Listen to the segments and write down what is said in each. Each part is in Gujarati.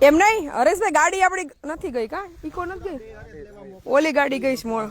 એમ નહીં હરેશભાઈ ગાડી આપડી નથી ગઈ કા ઈકો નથી ગઈ ઓલી ગાડી ગઈ છે મોળ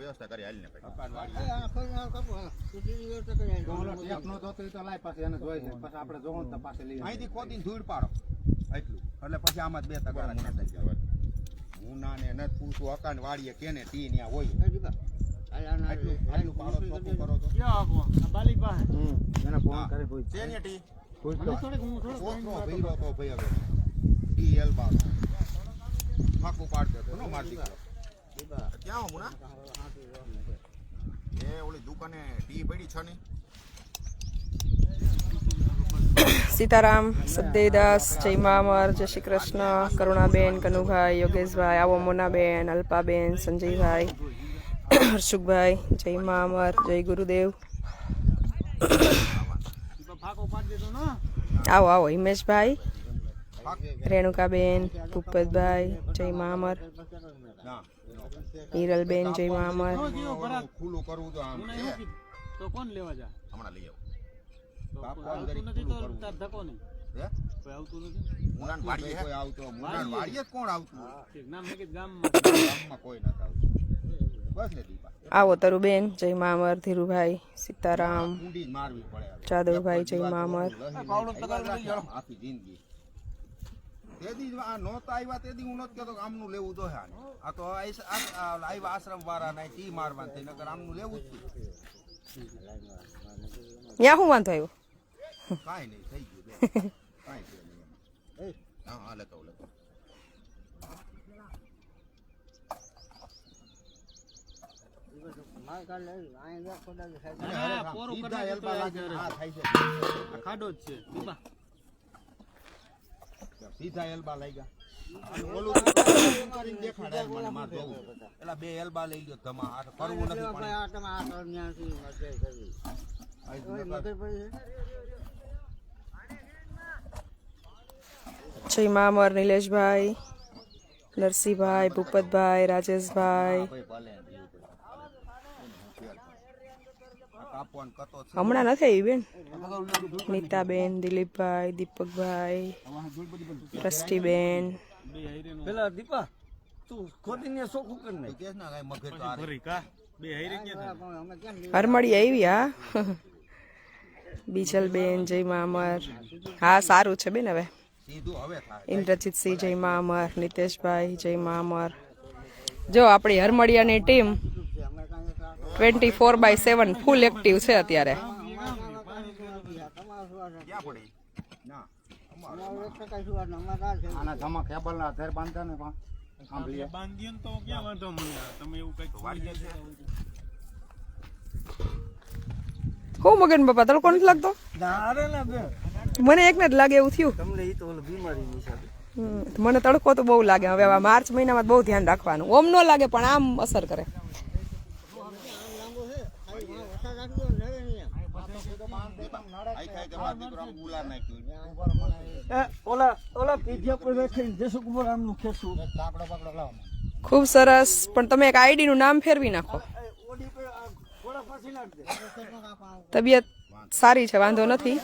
વ્યવસ્થા કરી હાલી અહીંથી ખોદીને ધૂળ પાડો એટલું એટલે પછી આમાં 2 તગારા મુના થઈ જાય મુના ને નથી પૂછું હકાન વાડીએ કેને ટી ત્યાં હોય ફાકું પાડ દે મારતી ક્યાં મુના એ ઓલી દુકાને ટી પડી છે ને સીતારામ સદેદાસ જય મા અમર જય શ્રી કૃષ્ણ કરુણાબેન કનુભાઈ યોગેશભાઈ આવો મોનાબેન અલ્પાબેન સંજયભાઈ હર્ષુકભાઈ જય મા અમર જય ગુરુદેવ આવો આવો હિમેશભાઈ રેણુકાબેન ભૂપતભાઈ જય મા અમર હિરલબેન જય મા અમર ખુલ્લું કરવું તો કોણ લેવા જા હમણાં લઈ આવો તરુબેન જય મા અમર ધીરુભાઈ સીતારામ જાદવભાઈ જય મા અમર નહોતા આવ્યા તેથી હું નથી કહેતો આમનું લેવું જોઈએ આ તો આવ્યા આશ્રમ વાળા ના ટી મારવા નગર આમનું લેવું જ ત્યાં શું વાંધો આવ્યો કાંઈ નહીં થઈ ગયું કાંઈ હા લેતો લેતો ખાડો જ છે સીધા એલ્બા લઈ ગયા ઓલું કરીને દેખાડે મને માર જોવું એલા 2 એલ્બા લઈ ગયો ધમા આ કરવું નથી જય મા અમર નિલેશભાઈ નરસિંહભાઈ ભૂપતભાઈ રાજેશભાઈ હમણાં નથી આવી બેન નીતાબેન દિલીપભાઈ દીપકભાઈ ટ્રસ્ટીબેન પેલા દીપા તું ખોદીને સોખું કર ને કેસ ના કાઈ મગજ તો આરે કા બે હૈરે કે હરમળી આવી હા બીજલબેન જય મા અમર હા સારું છે બેન હવે સીધું હવે થાય ઇન્દ્રજીતસિંહ જય મા અમર નિતેશભાઈ જય મા અમર જો આપણી હરમળિયાની ટીમ 24/7 ફૂલ એક્ટિવ છે અત્યારે આના ધમા કેબલ ના આધાર બાંધતા ને બાંધ્યો તો ક્યાં વાંધો મને તમે એવું કઈક વાળી છે હું મગન બાપા તડકો નથી લાગતો મને એકને જ લાગે એવું થયું તમને ઈ તો બીમારી ની મને તડકો તો બહુ લાગે હવે માર્ચ મહિનામાં બહુ ધ્યાન રાખવાનું ઓમ ન લાગે પણ આમ અસર કરે ખૂબ સરસ પણ તમે એક આઈડી નું નામ ફેરવી નાખો તબિયત સારી છે વાંધો નથી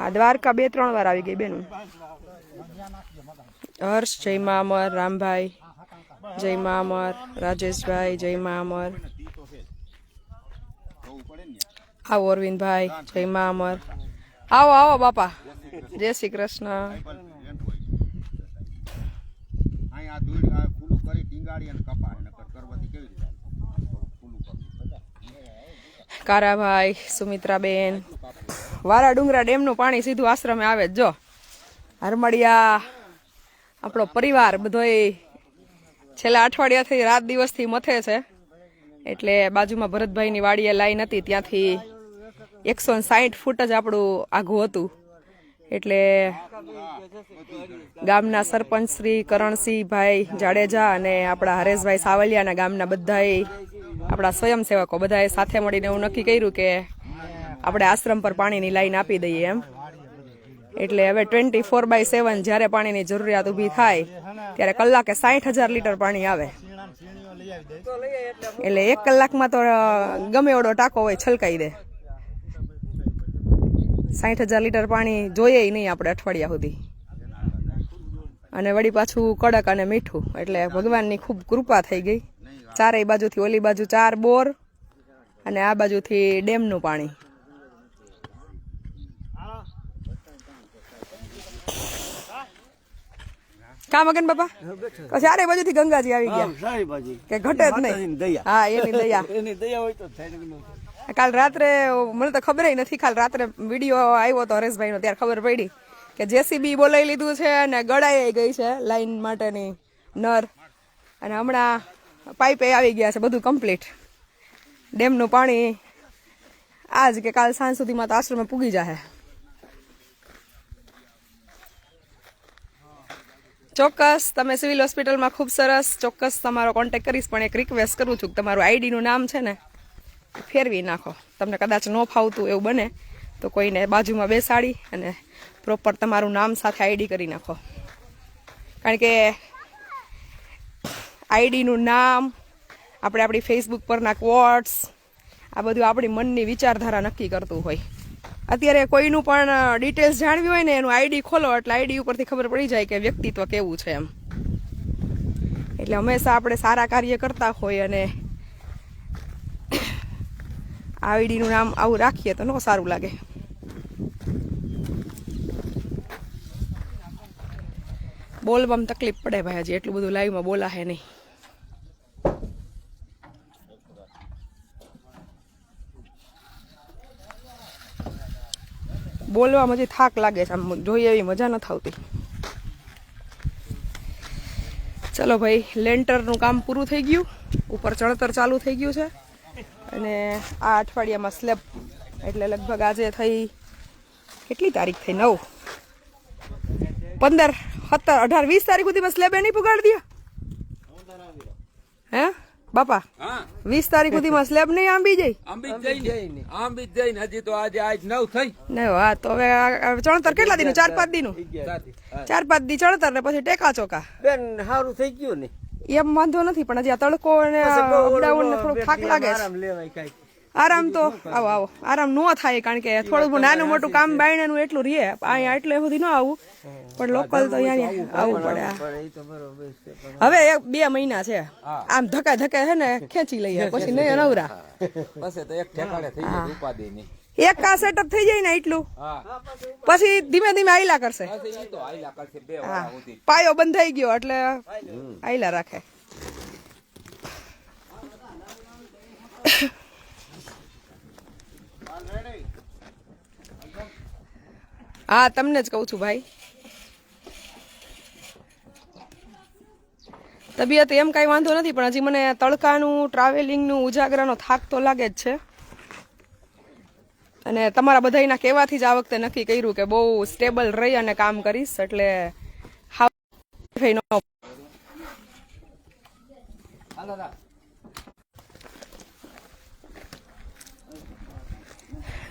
આ દ્વારકા 2-3 વાર આવી ગઈ બેન હર્ષ જય મા અમર રામભાઈ જય મા અમર રાજેશભાઈ જય મા અમર આવો અરવિંદભાઈ જય મા અમર આવો આવો બાપા જય શ્રી કૃષ્ણ કારાભાઈ સુમિત્રાબેન વારા ડુંગરા ડેમનું પાણી સીધું આશ્રમે આવે જો હરમળિયા આપણો પરિવાર બધોય છેલ્લા અઠવાડિયાથી રાત દિવસથી મથે છે એટલે બાજુમાં ભરતભાઈની વાડીએ લાઈન હતી ત્યાંથી 160 ફૂટ જ આપણું આઘું હતું એટલે ગામના સરપંચ શ્રી કરણસિંહભાઈ જાડેજા અને આપણા હરેશભાઈ સાવલિયાના ગામના બધાએ આપણા સ્વયંસેવકો બધાએ સાથે મળીને એવું નક્કી કર્યું કે આપણે આશ્રમ પર પાણીની લાઈન આપી દઈએ એમ એટલે હવે 24/7 જ્યારે પાણીની જરૂરિયાત ઊભી થાય ત્યારે કલાકે 60,000 લીટર પાણી આવે. એટલે 1 કલાકમાં તો ગમે એવડો ટાંકો હોય છલકાઈ દે. 60,000 લીટર પાણી જોઈએ નહીં આપણે અઠવાડિયા સુધી. અને વળી પાછું કડક અને મીઠું, એટલે ભગવાનની ખૂબ કૃપા થઈ ગઈ. ચારેય બાજુથી, ઓલી બાજુ 4 બોર અને આ બાજુથી ડેમનું પાણી. કામ મગન બાપા ચારે બાજુથી ગંગાજી આવી ગયા કે ઘટે જ નહીં. હા, એની દયા. કાલ રાત્રે મને તો ખબર નથી, કાલ રાત્રે વિડીયો આવ્યો તો હરેશભાઈ નો, ત્યારે ખબર પડી કે જેસીબી બોલાવી લીધું છે અને ગળાઈ ગઈ છે લાઈન માટેની નર, અને હમણાં પાઇપે આવી ગયા છે, બધું કમ્પ્લીટ. ડેમનું પાણી આજ કે કાલ સાંજ સુધીમાં તો આશ્રમે પૂગી જાય. ચોક્કસ તમે સિવિલ હોસ્પિટલમાં ખૂબ સરસ, ચોક્કસ તમારો કોન્ટેક્ટ કરીશ, પણ એક રિક્વેસ્ટ કરું છું કે તમારું આઈડીનું નામ છે ને ફેરવી નાખો. તમને કદાચ ન ફાવતું એવું બને તો કોઈને બાજુમાં બેસાડી અને પ્રોપર તમારું નામ સાથે આઈડી કરી નાખો. કારણ કે આઈડીનું નામ, આપણે આપણી ફેસબુક પરના ક્વોટ્સ, આ બધું આપણી મનની વિચારધારા નક્કી કરતું હોય. અત્યારે કોઈનું પણ ડિટેલ્સ જાણવી હોય ને એનું આઈડી ખોલો એટલે આઈડી ઉપરથી ખબર પડી જાય કે વ્યક્તિત્વ કેવું છે એમ. એટલે હંમેશા આપણે સારા કાર્ય કરતા હોય અને આઈડીનું નામ આવું રાખીએ તો ન સારું લાગે. બોલવામાં તકલીફ પડે ભાઈ, હજી એટલું બધું લાઈવમાં બોલાશે નહીં. બોલવામાં હજી થાક લાગે છે, આમ જોઈએ એવી મજા નથી આવતી. ચલો ભાઈ, લેન્ટરનું કામ પૂરું થઈ ગયું, ઉપર ચણતર ચાલુ થઈ ગયું છે, અને આ અઠવાડિયામાં સ્લેબ, એટલે લગભગ આજે થઈ કેટલી તારીખ થઈ? 9, 15, 17, 18, 20 તારીખ સુધીમાં સ્લેબ એ નહીં પુગાડી દે હે બાપા? 20 તારીખ સુધીમાં સ્લેબ નહીં આંબી જાય? આંબી જાય હજી તો આજે આજ 9 થઈ ને. હા, તો હવે ચણતર કેટલા દીનું? 4-5 દીનું? 4-5 દી ચણતર ને પછી ટેકા ચોકા. બેન સારું થઈ ગયું ને, એમ વાંધો નથી, પણ હજી આ તડકો અને અપડાઉન ને થોડું થાક લાગે છે. આરામ તો આવો આરામ ન થાય, કારણ કે થોડું નાનું મોટું કામ બાયણાનું એટલું રહે. અહીંયા એટલે સુધી ન આવું, પણ લોકલ તો અહીંયા આવવું પડે. હવે 2 મહિના છે, આમ ધક્કા ધક્કા છે ને ખેંચી લઈએ, પછી નહીં નવરા. પછી તો એક ઠેકાણે થઈ જાય, ઉપાધિ નહીં. એક આ સેટઅપ થઈ જાય ને એટલું, પછી ધીમે ધીમે આયલા કરશે. પાયો બંધાઈ ગયો એટલે આયલા રાખે. હા, તમને જ કહું છું ભાઈ, તબિયત એમ કઈ વાંધો નથી, પણ હજી મને તડકાનું, ટ્રાવેલિંગનું, ઉજાગરાનો થાક તો લાગે જ છે. અને તમારા બધાના કહેવાથી જ આ વખતે નક્કી કર્યું કે બહુ સ્ટેબલ રહી અને કામ કરીશ, એટલે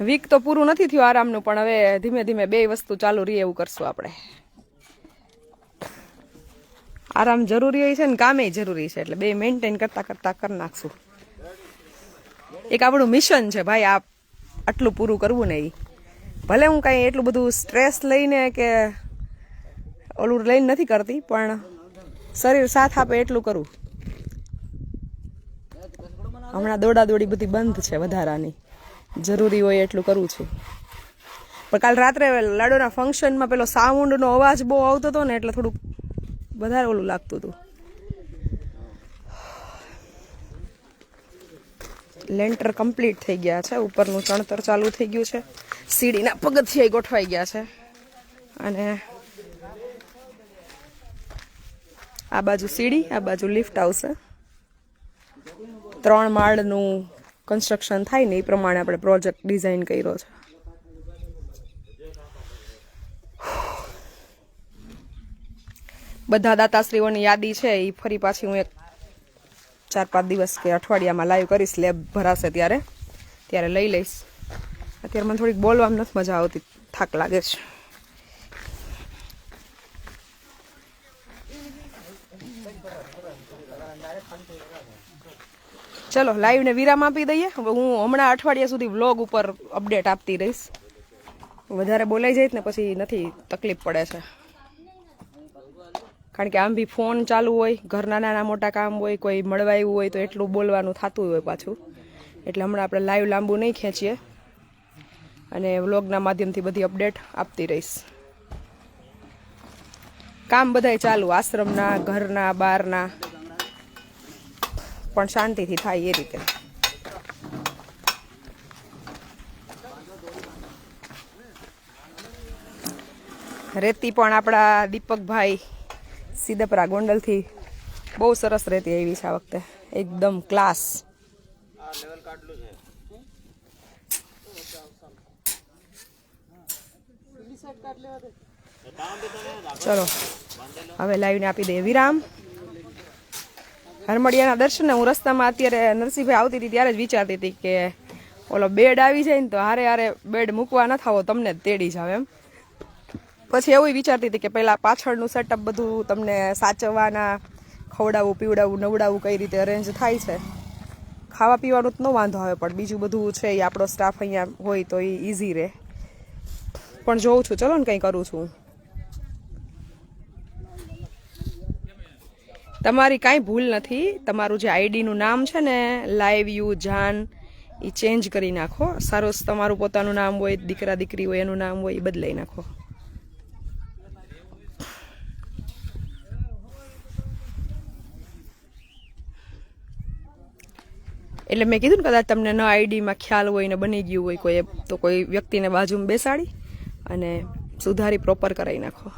વીક તો પૂરું નથી થયું આરામનું, પણ હવે ધીમે ધીમે 2 વસ્તુ ચાલુ રહી એવું કરશું આપણે. આરામ જરૂરી હોય છે ને કામે જરૂરી છે, એટલે 2 મેન્ટેન કરતા કરતા કરી નાખશું. એક આપણું મિશન છે ભાઈ, આ આટલું પૂરું કરવું ને. ભલે હું કાંઈ એટલું બધું સ્ટ્રેસ લઈને કે ઓલું લઈને નથી કરતી, પણ શરીર સાથ આપે એટલું કરું. હમણાં દોડાદોડી બધી બંધ છે વધારાની, જરૂરી હોય એટલું કરું છું. પણ કાલ રાત્રે લાડોના ફંક્શનમાં પેલો સાઉન્ડનો અવાજ બહુ આવતો હતો ને, એટલે થોડુંક વધારે ઓલું લાગતું હતું. લેન્ટર કમ્પ્લીટ થઈ ગયા છે, ઉપરનું ચણતર ચાલુ થઈ ગયું છે, સીડીના પગથિયા ગોઠવાઈ ગયા છે, અને આ બાજુ સીડી, આ બાજુ લિફ્ટ આવશે. 3 માળનું કન્સ્ટ્રક્શન થાય ને એ પ્રમાણે આપણે પ્રોજેક્ટ ડિઝાઇન કર્યો છે. બધા દાતાશ્રીઓની યાદી છે એ ફરી પાછી હું એક 4-5 દિવસ કે અઠવાડિયામાં લાઈવ કરીશ. લેબ ભરાશે ત્યારે લઈ લઈશ. અત્યારે મને થોડીક બોલવામાં નથી મજા આવતી, થાક લાગે છે. ચલો લાઈવ ને વિરામ આપી દઈએ. હવે હું હમણાં અઠવાડિયા સુધી વ્લોગ ઉપર અપડેટ આપતી રહીશ. વધારે બોલાઈ જાય ને પછી નથી તકલીફ પડે છે, કારણ કે આમ બી ફોન ચાલુ હોય, ઘરના નાના મોટા કામ હોય, કોઈ મળવા આવ્યું હોય તો એટલું બોલવાનું થતું હોય પાછું. એટલે હમણાં આપણે લાઈવ લાંબુ નહીં ખેંચીએ અને વ્લોગના માધ્યમથી બધી અપડેટ આપતી રહીશ. કામ બધાય ચાલુ, આશ્રમના, ઘરના, બહારના, પણ શાંતિથી થાય એ રીતે. રેતી પણ આપણા દીપકભાઈ સિદ્ધપરા ગોંડલથી બહુ સરસ રેતી આવી છે આ વખતે, એકદમ ક્લાસ. ચલો હવે લાવીને આપી દઈએ વિરામ. હરમડિયાના દર્શન હું રસ્તામાં અત્યારે નરસિંહભાઈ આવતી હતી ત્યારે જ વિચારતી હતી કે ઓલો બેડ આવી જાય ને તો હારે હારે બેડ મૂકવા ન થાવો, તમને જ તેડી જાવ એમ. પછી એવું વિચારતી હતી કે પહેલાં પાછળનું સેટઅપ બધું તમને સાચવવાના, ખવડાવવું, પીવડાવવું, નવડાવવું કઈ રીતે અરેન્જ થાય છે. ખાવા પીવાનું જ ન વાંધો આવે, પણ બીજું બધું છે એ આપણો સ્ટાફ અહીંયા હોય તો એ ઇઝી રહે. પણ જોઉં છું, ચલો ને કંઈ કરું છું. તમારી કાંઈ ભૂલ નથી. તમારું જે આઈડીનું નામ છે ને લાઈવ યુ જાન, એ ચેન્જ કરી નાખો. સારું તમારું પોતાનું નામ હોય, દીકરા દીકરી હોય એનું નામ હોય, એ બદલાઈ નાખો. એટલે મેં કીધું ને કદાચ તમને ન આઈડીમાં ખ્યાલ હોય ને બની ગયું હોય કોઈ, તો કોઈ વ્યક્તિને બાજુમાં બેસાડી અને સુધારી પ્રોપર કરાવી નાખો.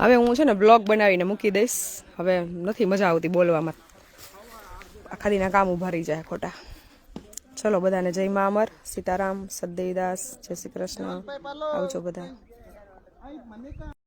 હવે હું છે ને બ્લોગ બનાવીને મૂકી દઈશ. હવે નથી મજા આવતી બોલવામાં, આખા દીના કામ ઉભા રહી જાય ખોટા. ચલો બધાને જય મા અમર, સીતારામ, સદદેવીદાસ, જય શ્રી કૃષ્ણ. આવજો બધા.